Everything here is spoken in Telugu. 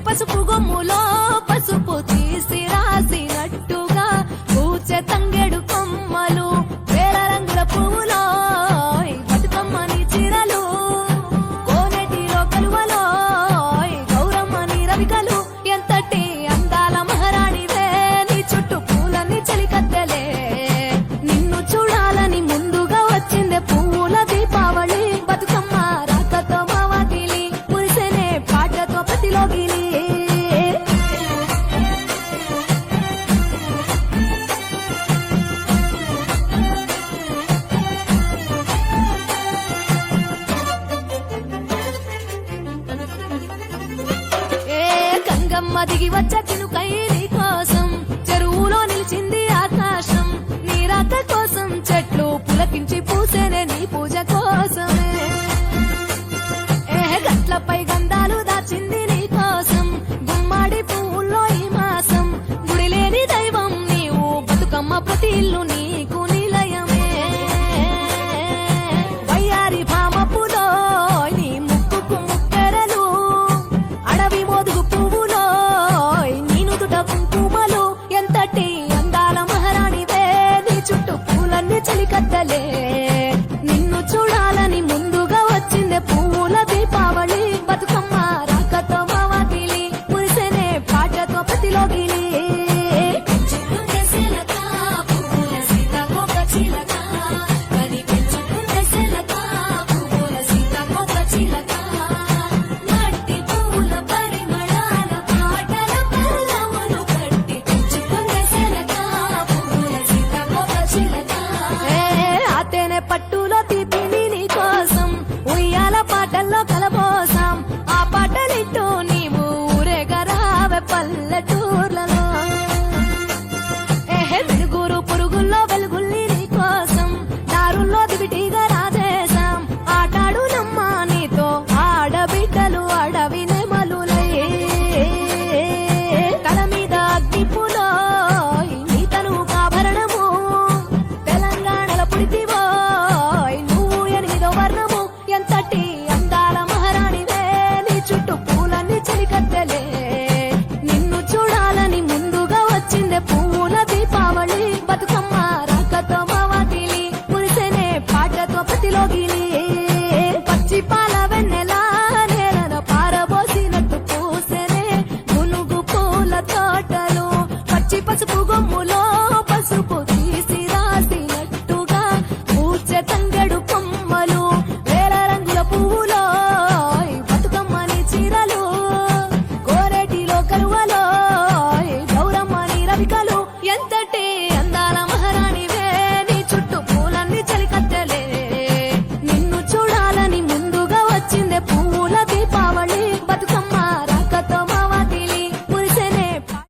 పసుపు గొమ్ములో పసుపు తీసి రాసినట్టుగా పూచె తంగెడు కొమ్మలు వేల రంగుల పువ్వులో బతుకమ్మని చీరలు కోనేటిలో కలువలో గౌరమ్మని రవికలు ఎంతటి అందాల మహారాణివే నీ చుట్టూ పూలన్నీ చలికత్తెలే నిన్ను చూడాలని ముందుగా వచ్చిందే పువ్వుల దీపావళి బతుకమ్మ రాకతో మావాకిలి మురిసెనే పాటతో ప్రతిలోగిలి గంగమ్మ దిగి వచ్చ చినుకై నీ కోసం చెరువులో నిలిచింది ఆకాశం నీ రాక కోసం చెట్లు పులకించి పూసేనే నీ పూజ కోసమే గట్లపై గంధాలు దాచింది నీ కోసం గుమ్మాడి పువ్వుల్లో ఈ మాసం గుడిలేని దైవం నీవు బతుకమ్మ ప్రతి ఇల్లు నీకు నిలయమే వయ్యారి భామపులో నీ ముక్కుకు ముక్కెరలు అడవి మోదుగు పువ్వులో నీ నుదుట కుంకుమలు ఎంతటి అందాల మహారాణివే నీ చుట్టూ పూలన్నీ చలికత్తలే నిన్ను చూడాలని ముందుగా వచ్చిందే పువ్వుల దీపావళి బతుకమ్మ రాకతో మావాకిలి మురిసెనే పాటతో ప్రతిలోగిలి పట్టు